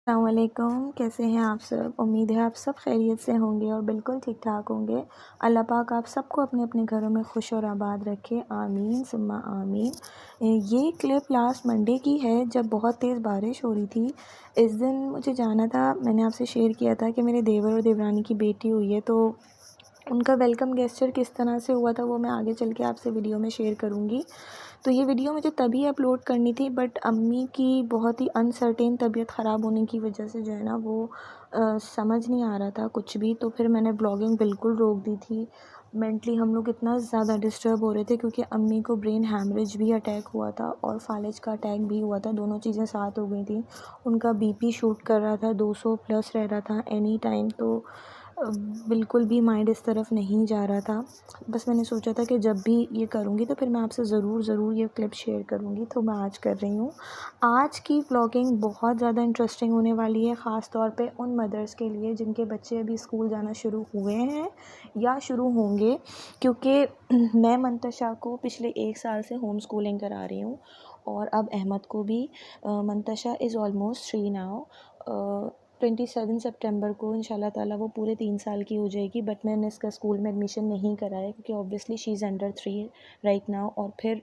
अस्सलामुअलैकुम। कैसे हैं आप सब? उम्मीद है आप सब खैरियत से होंगे और बिल्कुल ठीक ठाक होंगे। अल्लाह पाक आप सबको अपने अपने घरों में खुश और आबाद रखे, आमीन सुम्मा आमीन। ये क्लिप लास्ट मंडे की है जब बहुत तेज़ बारिश हो रही थी। इस दिन मुझे जाना था, मैंने आपसे शेयर किया था कि मेरे देवर और देवरानी की बेटी हुई है, तो उनका वेलकम गेस्चर किस तरह से हुआ था वो मैं आगे चल के आपसे वीडियो में शेयर करूँगी। तो ये वीडियो मुझे तभी अपलोड करनी थी, बट अम्मी की बहुत ही अनसर्टेन तबीयत ख़राब होने की वजह से जो है ना वो समझ नहीं आ रहा था कुछ भी। तो फिर मैंने ब्लॉगिंग बिल्कुल रोक दी थी। मेंटली हम लोग इतना ज़्यादा डिस्टर्ब हो रहे थे क्योंकि अम्मी को ब्रेन हैमरेज भी अटैक हुआ था और फालिज का अटैक भी हुआ था, दोनों चीज़ें साथ हो गई थी। उनका बीपी शूट कर रहा था, 200 प्लस रह रहा था एनी टाइम। तो बिल्कुल भी माइंड इस तरफ नहीं जा रहा था। बस मैंने सोचा था कि जब भी ये करूँगी तो फिर मैं आपसे ज़रूर ये क्लिप शेयर करूँगी, तो मैं आज कर रही हूँ। आज की व्लॉगिंग बहुत ज़्यादा इंटरेस्टिंग होने वाली है, ख़ास तौर पे उन मदर्स के लिए जिनके बच्चे अभी स्कूल जाना शुरू हुए हैं या शुरू होंगे, क्योंकि मैं मंतशा को पिछले 1 साल से होम स्कूलिंग करा रही हूँ और अब अहमद को भी। Mantasha is almost 3 now. 27 सितंबर को इंशाल्लाह ताला वो पूरे 3 साल की हो जाएगी, बट मैंने इसका स्कूल में एडमिशन नहीं कराया क्योंकि obviously she is under 3 right now, और फिर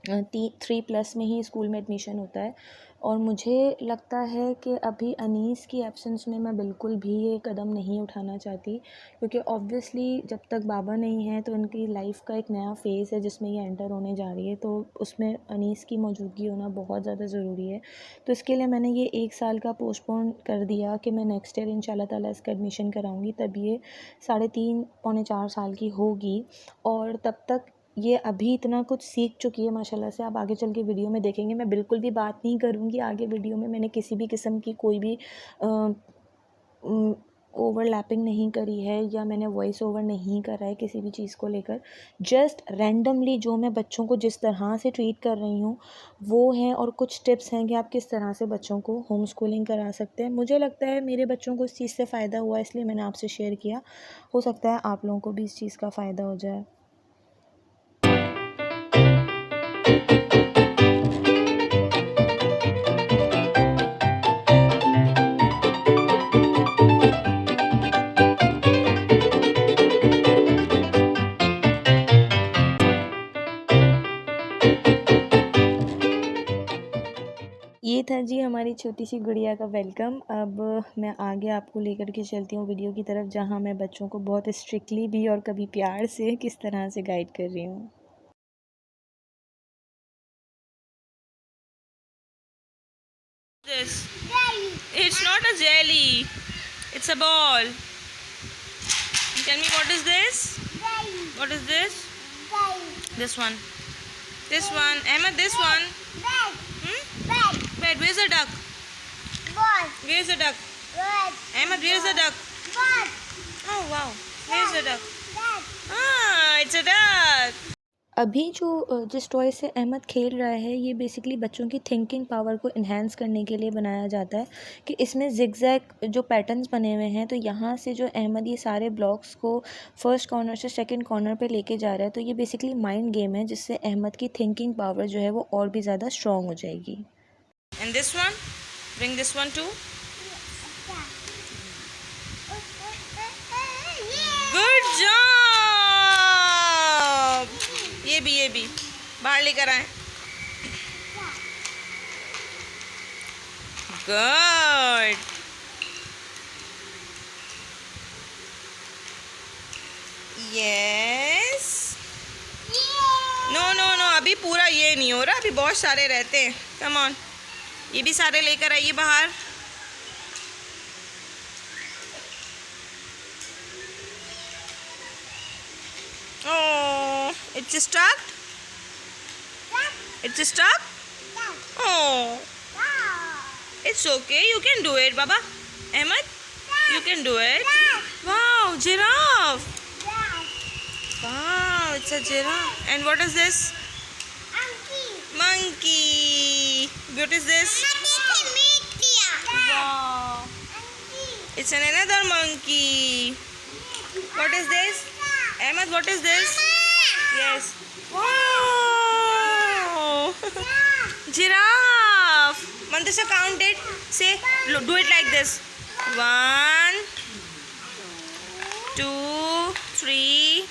3+ में ही स्कूल में एडमिशन होता है। और मुझे लगता है कि अभी अनीस की एब्सेंस में मैं बिल्कुल भी ये कदम नहीं उठाना चाहती, क्योंकि ऑब्वियसली जब तक बाबा नहीं है तो उनकी लाइफ का एक नया फ़ेज़ है जिसमें ये एंटर होने जा रही है, तो उसमें अनीस की मौजूदगी होना बहुत ज़्यादा ज़रूरी है। तो इसके लिए मैंने ये 1 साल का पोस्टपोन कर दिया कि मैं नेक्स्ट ईयर इंशाल्लाह ताला इसका एडमिशन कराऊँगी, तब ये 3.5 पौने 4 साल की होगी। और तब तक ये अभी इतना कुछ सीख चुकी है माशाल्लाह से, आप आगे चल के वीडियो में देखेंगे। मैं बिल्कुल भी बात नहीं करूँगी आगे वीडियो में, मैंने किसी भी किस्म की कोई भी ओवरलैपिंग नहीं करी है या मैंने वॉइस ओवर नहीं करा है किसी भी चीज़ को लेकर। जस्ट रैंडमली जो मैं बच्चों को जिस तरह से ट्रीट कर रही हूँ वो है, और कुछ टिप्स हैं कि आप किस तरह से बच्चों को होम स्कूलिंग करा सकते हैं। मुझे लगता है मेरे बच्चों को इस चीज़ से फ़ायदा हुआ, इसलिए मैंने आपसे शेयर किया। हो सकता है आप लोगों को भी इस चीज़ का फ़ायदा हो जाए। ये था जी हमारी छोटी सी गुड़िया का वेलकम। अब मैं आगे आपको लेकर के चलती हूँ वीडियो की तरफ, जहाँ मैं बच्चों को बहुत स्ट्रिक्टली भी और कभी प्यार से किस तरह से गाइड कर रही हूँ। This. Jelly. It's not a jelly. It's a ball. Tell me, what is this? Jelly. What is this? Jelly. This one. This one. Emma, this one. Bed. Bed. Bed. Where's the duck? Ball. Where's the duck? Bed. Emma, where's the duck? Ball. Oh wow. Where's the duck? Bed. Ah, it's a duck. अभी जो जिस toy से अहमद खेल रहा है ये basically बच्चों की थिंकिंग पावर को इन्हेंस करने के लिए बनाया जाता है, कि इसमें जिगजैग जो पैटर्न्स बने हुए हैं, तो यहाँ से जो अहमद ये सारे ब्लॉक्स को फर्स्ट कॉर्नर से सेकंड कॉर्नर पे लेके जा रहा है, तो ये बेसिकली माइंड गेम है जिससे अहमद की थिंकिंग पावर जो है वो और भी ज़्यादा स्ट्रॉन्ग हो जाएगी। And this one? Bring this one too. Good job. ये भी बाहर लेकर आए। Good. Yes. No no no, अभी पूरा ये नहीं हो रहा, अभी बहुत सारे रहते हैं। कम ऑन, ये भी सारे लेकर आइए बाहर। Oh, it's stuck? It's stuck? Oh, it's okay. You can do it, Baba. Ahmed, you can do it. Wow, giraffe. Wow, it's a giraffe. And what is this? Monkey. What is this? Wow. It's another monkey. What is this? Ahmed, what is this? Yes. Wow. Giraffe. Mantasha, count it. Say, do it like this. 1, 2, 3.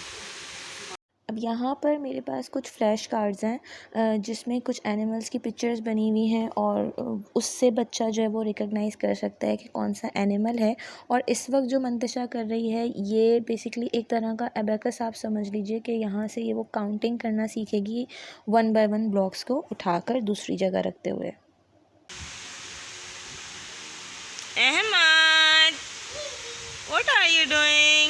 अब यहाँ पर मेरे पास कुछ flash cards हैं जिसमें कुछ animals की pictures बनी हुई हैं और उससे बच्चा जो है वो रिकॉग्नाइज़ कर सकता है कि कौन सा एनिमल है। और इस वक्त जो मंतशा कर रही है ये बेसिकली एक तरह का एबेकस आप समझ लीजिए कि यहाँ से ये वो काउंटिंग करना सीखेगी 1 बाय 1 ब्लॉक्स को उठाकर दूसरी जगह रखते हुए। Ahmad, what are you doing?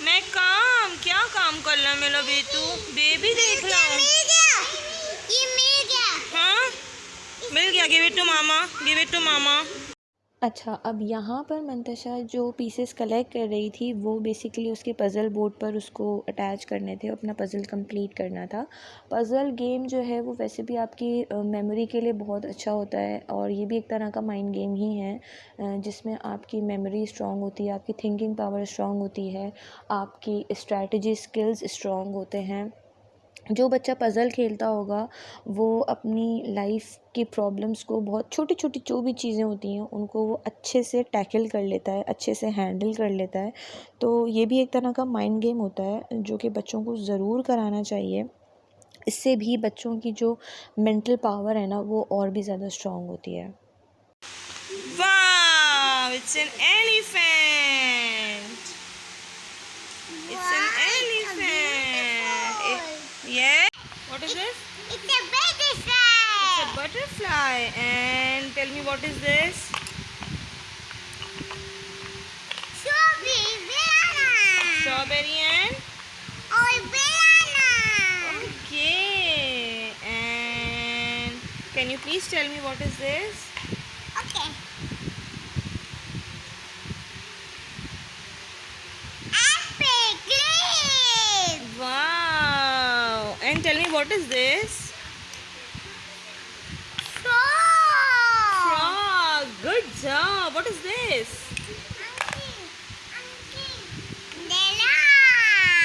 मैं काम क्या काम कर रहा मेरा बेटू? बेबी देख ला। ये मिल गया। हाँ मिल गया। Give it to mama, give it to mama. अच्छा, अब यहाँ पर मंतशा जो पीसेस कलेक्ट कर रही थी वो बेसिकली उसके पज़ल बोर्ड पर उसको अटैच करने थे, अपना पज़ल कंप्लीट करना था। पज़ल गेम जो है वो वैसे भी आपकी मेमोरी के लिए बहुत अच्छा होता है और ये भी एक तरह का माइंड गेम ही है जिसमें आपकी मेमोरी स्ट्रॉन्ग होती है, आपकी थिंकिंग पावर स्ट्रॉन्ग होती है, आपकी स्ट्रैटेजी स्किल्स स्ट्रॉन्ग होते हैं। जो बच्चा पज़ल खेलता होगा वो अपनी लाइफ की प्रॉब्लम्स को बहुत छोटी छोटी जो भी चीज़ें होती हैं उनको वो अच्छे से टैकल कर लेता है, अच्छे से हैंडल कर लेता है। तो ये भी एक तरह का माइंड गेम होता है जो कि बच्चों को ज़रूर कराना चाहिए। इससे भी बच्चों की जो मेंटल पावर है ना वो और भी ज़्यादा स्ट्रॉन्ग होती है। Wow, it's an elephant. It's an elephant. Yeah. What is this? It's a butterfly. It's a butterfly. And tell me what is this? Strawberry banana. Strawberry and Or banana. okay. And can you please tell me what is this? Okay. Apple grape. Wow. And tell me what is this? Frog. Frog. Good job. What is this?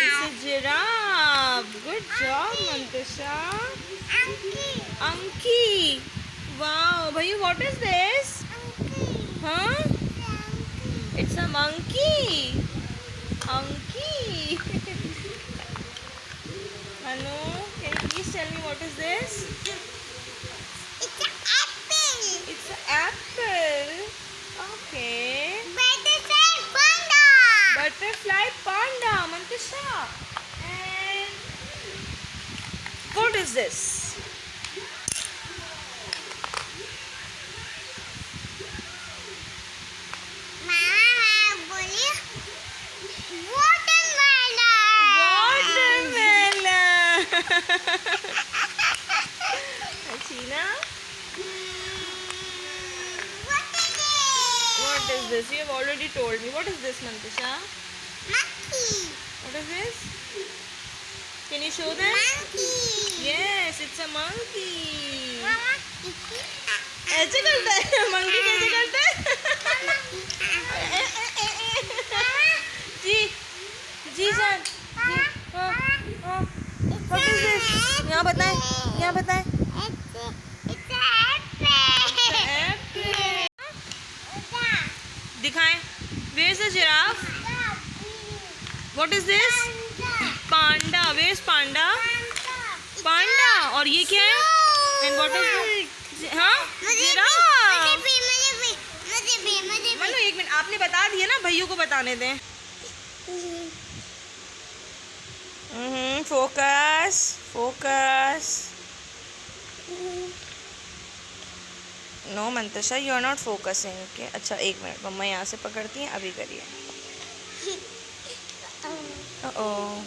It's a giraffe. Good job, Mantasha. Anki. Wow. Bhaiya, what is this? Huh? It's a monkey. Anki. Anu, can you please tell me what is this? It's an apple. It's an apple. Okay. Butterfly panda. Butterfly panda, Mantasha. And what is this? Mama बोली watermelon. Watermelon. Achina, what is this? You have already told me. What is this, Mantasha? Monkey. What is this? Can you show them? Monkey. Yes, it's a monkey. Mama. ऐसे करता है monkey, कैसे करता है? जी जी जान जी। हाँ, what is this? यहाँ बताएं, यहाँ बताएं। दिखाएं। Where is the giraffe? What is this? Panda. Where is panda? Panda. और ये क्या है? And what is this? हाँ? Giraffe. मनु एक मिनट, आपने बता दिया ना, भैया को बताने दें। Focus focus. No Mantasha, you are not focusing. Okay, अच्छा एक मिनट, मम्मा यहाँ से पकड़ती हैं, अभी करिए। ओह,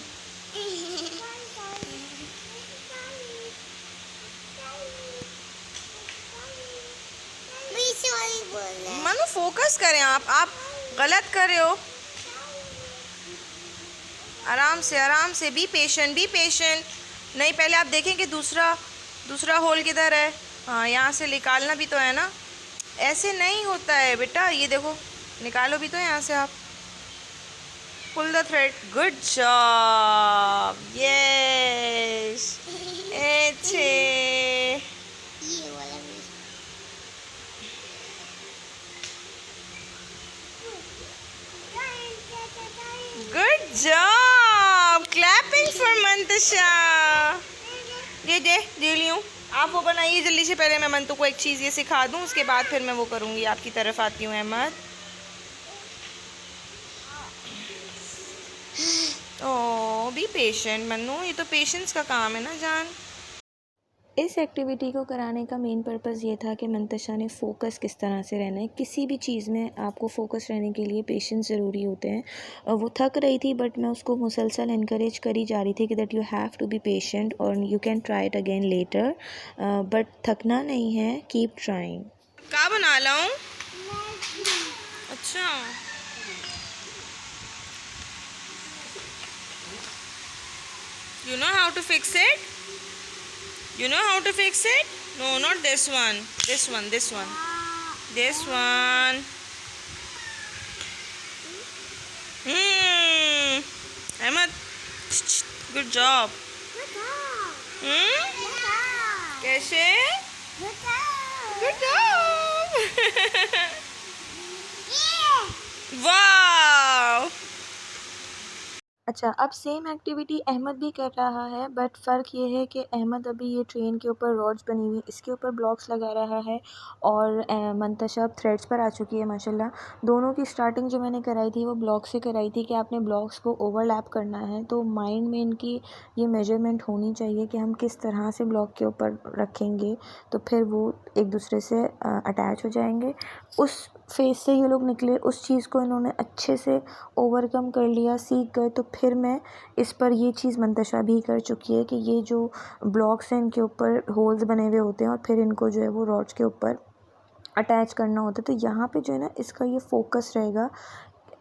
मनु फोकस करें, आप गलत कर रहे हो। आराम से बी पेशेंट। नहीं, पहले आप देखें कि दूसरा होल किधर है। हाँ, यहाँ से निकालना भी तो है ना, ऐसे नहीं होता है बेटा। ये देखो, निकालो भी तो यहाँ से आप। Pull the thread. Good job, yes. अच्छे। दे ली हूँ। आप वो बनाइए जल्दी से, पहले मैं मंतू को एक चीज़ ये सिखा दूँ, उसके बाद फिर मैं वो करूँगी। आपकी तरफ आती हूँ अहमद। ओह बी पेशेंट मन्नू, ये तो पेशेंस का काम है ना जान। इस एक्टिविटी को कराने का मेन पर्पज़ ये था कि मंतशा ने फ़ोकस किस तरह से रहना है। किसी भी चीज़ में आपको फ़ोकस रहने के लिए पेशेंस ज़रूरी होते हैं। वो थक रही थी बट मैं उसको मुसलसल इनकरेज करी जा रही थी कि that you have to be patient और you can try it again later, but थकना नहीं है, कीप ट्राइंग। क्या बना लाऊं? अच्छा you know how to fix it? You know how to fix it? No, not this one. This one, this one. This one. Ahmed, good job. कैसे? Good job. Wow. अच्छा, अब सेम एक्टिविटी अहमद भी कर रहा है बट फ़र्क ये है कि अहमद अभी ये ट्रेन के ऊपर रॉड्स बनी हुई इसके ऊपर ब्लॉक्स लगा रहा है और मंतशा अब थ्रेड्स पर आ चुकी है माशाल्लाह। दोनों की स्टार्टिंग जो मैंने कराई थी वो ब्लॉक से कराई थी कि आपने ब्लॉक्स को ओवरलैप करना है, तो माइंड में इनकी ये मेजरमेंट होनी चाहिए कि हम किस तरह से ब्लॉक के ऊपर रखेंगे तो फिर वो एक दूसरे से अटैच हो जाएंगे। उस फेज़ से ये लोग निकले, उस चीज़ को इन्होंने अच्छे से ओवरकम कर लिया, सीख गए। तो फिर मैं इस पर ये चीज़ मंतशा भी कर चुकी है कि ये जो ब्लॉक्स हैं इनके ऊपर होल्स बने हुए होते हैं और फिर इनको जो है वो रॉड्स के ऊपर अटैच करना होता है। तो यहाँ पे जो है ना इसका ये फोकस रहेगा,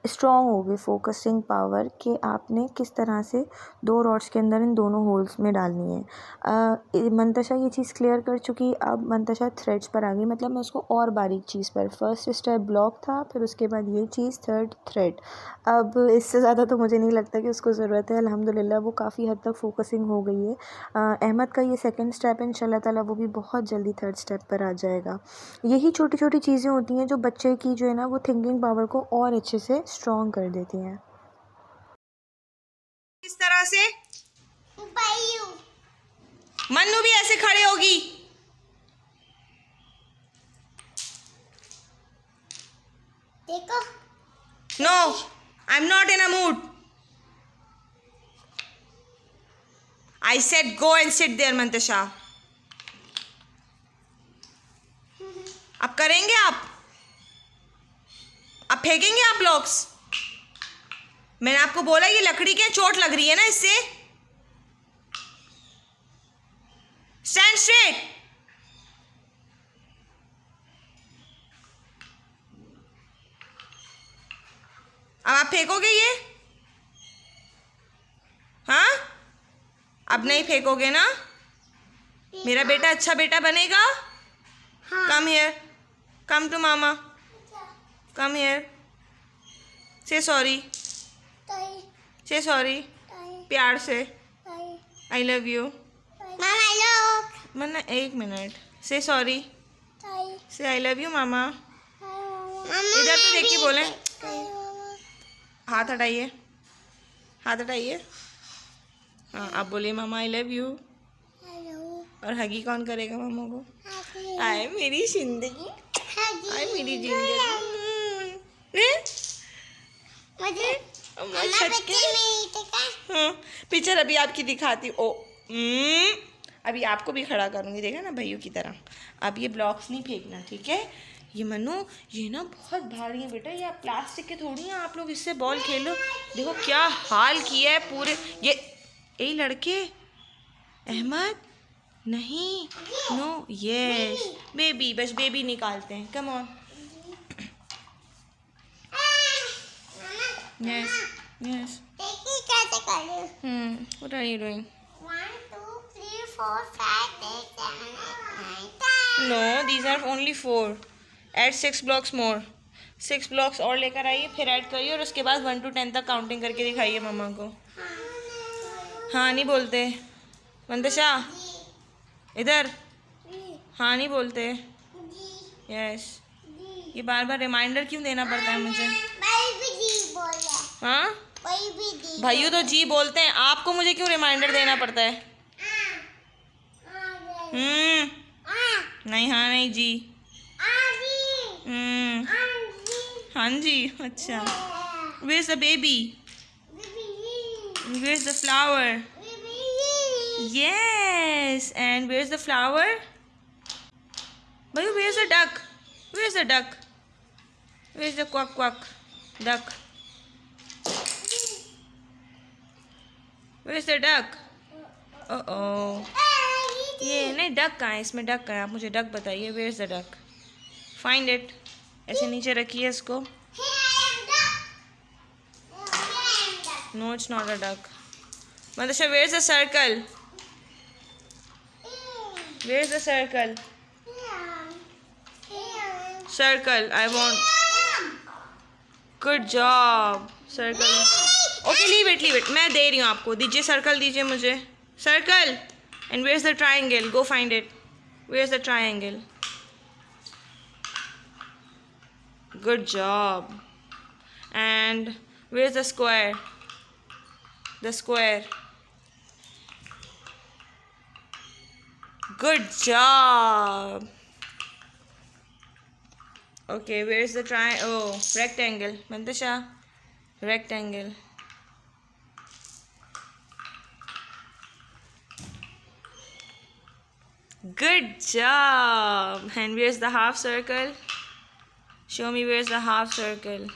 स्ट्रॉन्ग होगी फोकसिंग पावर कि आपने किस तरह से दो रॉड्स के अंदर इन दोनों होल्स में डालनी है। मंतशा ये चीज़ क्लियर कर चुकी। अब मंतशा थ्रेड्स पर आ गई, मतलब मैं उसको और बारीक चीज़ पर, फर्स्ट स्टेप ब्लॉक था, फिर उसके बाद ये चीज़, थर्ड थ्रेड। अब इससे ज़्यादा तो मुझे नहीं लगता कि उसको ज़रूरत है। अल्हम्दुलिल्लाह वो काफ़ी हद तक फोकसिंग हो गई है। अहमद का ये सेकेंड स्टेप है, इंशाल्लाह ताला वो भी बहुत जल्दी थर्ड स्टेप पर आ जाएगा। यही छोटी छोटी चीज़ें होती हैं जो बच्चे की जो है ना वो थिंकिंग पावर को और अच्छे से स्ट्रॉन्ग कर देती हैं। किस तरह से? मन्नू भी ऐसे खड़े होगी। देखो no, I am not in a mood. I said go and sit there Mantasha. अब करेंगे आप? अब फेंकेंगे आप ब्लॉक्स? मैंने आपको बोला ये लकड़ी के चोट लग रही है ना इससे। Stand straight. अब आप फेंकोगे ये? हाँ, अब नहीं फेंकोगे ना? मेरा बेटा अच्छा बेटा बनेगा। कम हियर, कम टू मामा, come here, say sorry, say sorry, प्यार से, आई लव यू। मामा लोग मन्ना एक मिनट, से सॉरी, से आई लव यू मामा। इधर तो देख के बोले। हाथ हटाइए, हाथ हटाइए। हाँ आप बोलिए मामा आई लव यू। और हगी कौन करेगा मामा को? आए मेरी जिंदगी, आए मेरी जिंदगी। हाँ पिक्चर अभी आपकी दिखाती। ओ अभी आपको भी खड़ा करूँगी, देखा ना भैया की तरह। अब ये ब्लॉक्स नहीं फेंकना, ठीक है? ये मनु ये ना बहुत भारी है बेटा, ये प्लास्टिक के थोड़ी हैं। आप लोग इससे बॉल खेलो। देखो क्या हाल किया है पूरे ये लड़के। अहमद नहीं, नो, यस बेबी, बस बेबी निकालते हैं। Come on, yes yes. कैसे करूं? What are you doing? 1 2 3 4 5 6 7 8 9 10। No, these are only 4। Add 6 blocks more. 6 blocks और लेकर आइए, फिर ऐड करिए और उसके बाद 1 to 10 तक काउंटिंग करके दिखाइए मम्मा को। हाँ नहीं बोलते मंतशा, इधर हाँ नहीं बोलते। यस, ये बार बार रिमाइंडर क्यों देना पड़ता है मुझे? हाँ भैया तो जी बोलते हैं, आपको मुझे क्यों रिमाइंडर देना पड़ता है? नहीं, हाँ नहीं जी। हाँ जी, अच्छा। Where's the baby? Where's the flower? Yes, and where's the flower? Bayu, where's the duck? Where's the duck? Where's the quack quack duck? Where's the duck? Oh, ये नहीं, डक कहाँ है? इसमें डक कहाँ है? आप मुझे डक बताइए। Where's the duck? Find it. ऐसे नीचे रखिए इसको। No, it's not a duck. Madasha, where's the circle? Where's the circle? Circle. I want. Good job. Circle. Okay, leave it. मैं दे रही हूँ आपको। दीजिए circle, दीजिए मुझे। Circle. And where's the triangle? Go find it. Where's the triangle? Good job. And where's the square? The square. Good job. Okay, where's the rectangle. Mandasha, rectangle. Good job. And where's the half circle? Show me where's the half circle.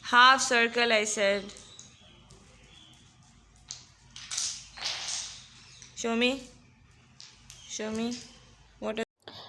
Half circle, I said. Show me. What?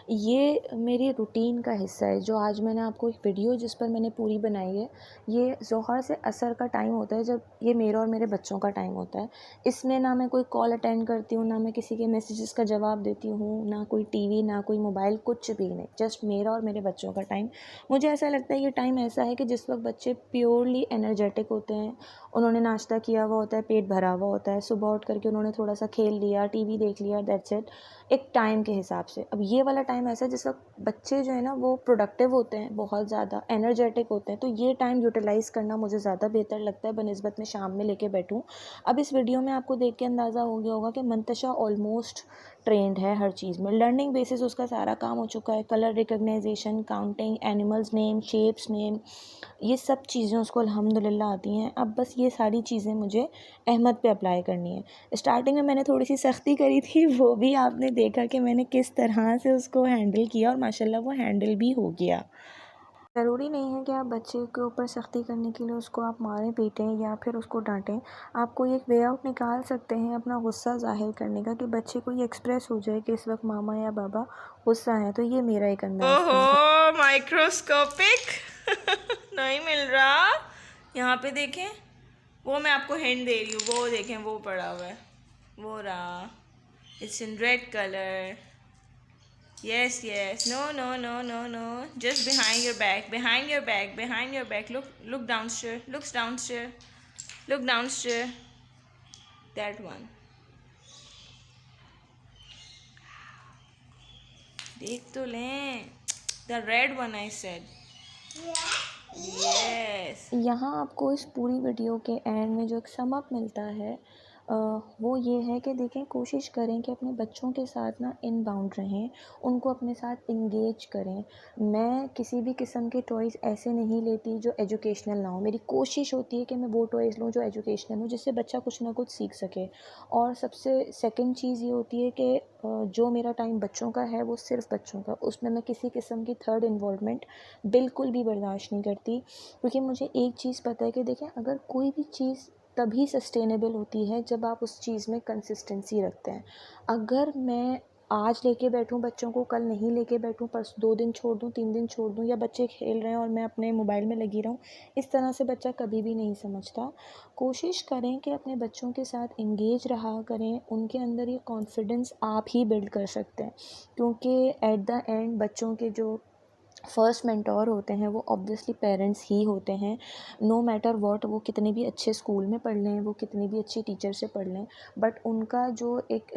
ये मेरी routine का हिस्सा है। जो आज मैंने आपको एक वीडियो जिस पर मैंने पूरी बनाई है, ये ज़ोहर से असर का टाइम होता है, जब ये मेरा और मेरे बच्चों का टाइम होता है। इसमें ना मैं कोई कॉल अटेंड करती हूँ, ना मैं किसी के मैसेजेस का जवाब देती हूँ, ना कोई टीवी, ना कोई मोबाइल, कुछ भी नहीं। जस्ट मेरा और मेरे बच्चों का टाइम। मुझे ऐसा लगता है ये टाइम ऐसा है कि जिस वक्त बच्चे प्योरली एनर्जेटिक होते हैं, उन्होंने नाश्ता किया हुआ होता है, पेट भरा हुआ होता है, सुबह उठ करके उन्होंने थोड़ा सा खेल लिया, टीवी देख लिया, दैट्स इट, एक टाइम के हिसाब से। अब ये वाला टाइम ऐसा है जिस वक्त बच्चे जो है ना वो प्रोडक्टिव होते हैं, बहुत ज़्यादा एनर्जेटिक होते हैं, तो ये टाइम यूटिलाइज़ करना मुझे ज़्यादा बेहतर लगता है बनिस्बत में शाम में लेके बैठूं। अब इस वीडियो में आपको देख के अंदाज़ा हो गया होगा कि मंतशा ऑलमोस्ट ट्रेंड है हर चीज़ में। लर्निंग बेसिस उसका सारा काम हो चुका है। Colour recognisation, counting, animals name, shapes name, ये सब चीज़ें उसको अल्हम्दुलिल्लाह आती हैं। अब बस ये सारी चीज़ें मुझे अहमद पे अप्लाई करनी है। स्टार्टिंग में मैंने थोड़ी सी सख्ती करी थी, वो भी आपने देखा कि मैंने किस तरह से उसको हैंडल किया, और माशाल्लाह वो हैंडल भी हो गया। ज़रूरी नहीं है कि आप बच्चे के ऊपर सख्ती करने के लिए उसको आप मारें, पीटें या फिर उसको डांटें। आप कोई एक वे आउट निकाल सकते हैं अपना गुस्सा ज़ाहिर करने का, कि बच्चे को ये एक्सप्रेस हो जाए कि इस वक्त मामा या बाबा गुस्सा है। तो ये मेरा एक अंदाज़ था। ओहो, माइक्रोस्कोपिक नहीं मिल रहा। यहाँ पे देखें, वो मैं आपको हिंट दे रही हूँ, वो देखें, वो पड़ा हुआ है, वो रहा। It's in red colour. Yes. No. Just behind your back. Look downstairs. That one. देख तो लें. The red one I said. Yes. यहाँ आपको इस पूरी वीडियो के एंड में जो एक सम अप मिलता है, वो ये है कि देखें, कोशिश करें कि अपने बच्चों के साथ ना इन बाउंड रहें, उनको अपने साथ इंगेज करें। मैं किसी भी किस्म के टॉयज़ ऐसे नहीं लेती जो एजुकेशनल ना हो। मेरी कोशिश होती है कि मैं वो टॉयज़ लूँ जो एजुकेशनल हो, जिससे बच्चा कुछ ना कुछ सीख सके। और सबसे सेकंड चीज़ ये होती है कि जो मेरा टाइम बच्चों का है वो सिर्फ बच्चों का, उसमें मैं किसी किस्म की थर्ड इन्वॉल्वमेंट बिल्कुल भी बर्दाश्त नहीं करती। क्योंकि मुझे एक चीज़ पता है कि देखें, अगर कोई भी चीज़ तभी सस्टेनेबल होती है जब आप उस चीज़ में कंसिस्टेंसी रखते हैं। अगर मैं आज लेके बैठूं बच्चों को, कल नहीं लेके बैठूं, परसों 2 दिन छोड़ दूं, 3 दिन छोड़ दूं, या बच्चे खेल रहे हैं और मैं अपने मोबाइल में लगी रहूं, इस तरह से बच्चा कभी भी नहीं समझता। कोशिश करें कि अपने बच्चों के साथ इंगेज रहा करें। उनके अंदर ये कॉन्फिडेंस आप ही बिल्ड कर सकते हैं, क्योंकि एट द एंड बच्चों के जो फ़र्स्ट मेंटोर होते हैं वो ऑब्वियसली पेरेंट्स ही होते हैं। नो मैटर व्हाट वो कितने भी अच्छे स्कूल में पढ़ लें, वो कितनी भी अच्छी टीचर से पढ़ लें, बट उनका जो एक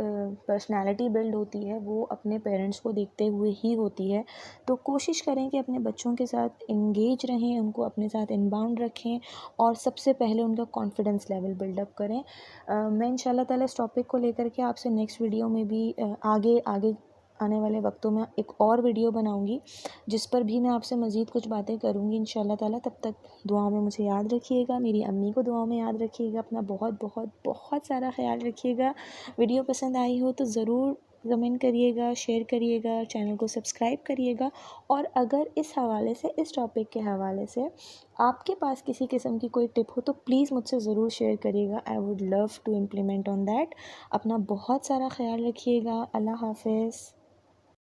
पर्सनैलिटी बिल्ड होती है वो अपने पेरेंट्स को देखते हुए ही होती है। तो कोशिश करें कि अपने बच्चों के साथ एंगेज रहें, उनको अपने साथ इनबाउंड रखें और सबसे पहले उनका कॉन्फिडेंस लेवल बिल्डअप करें। मैं इंशाल्लाह ताला इस टॉपिक को लेकर के आपसे नेक्स्ट वीडियो में भी आगे आगे आने वाले वक्तों में एक और वीडियो बनाऊंगी, जिस पर भी मैं आपसे मज़ीद कुछ बातें करूंगी इंशाल्लाह ताला। तब तक दुआओं में मुझे याद रखिएगा, मेरी अम्मी को दुआओं में याद रखिएगा, अपना बहुत बहुत बहुत सारा ख्याल रखिएगा। वीडियो पसंद आई हो तो ज़रूर कमेंट करिएगा, शेयर करिएगा, चैनल को सब्सक्राइब करिएगा। और अगर इस हवाले से, इस टॉपिक के हवाले से आपके पास किसी किस्म की कोई टिप हो तो प्लीज़ मुझसे ज़रूर शेयर करिएगा। I would love to implement on that. अपना बहुत सारा ख्याल रखिएगा। अल्लाह हाफ़िज़।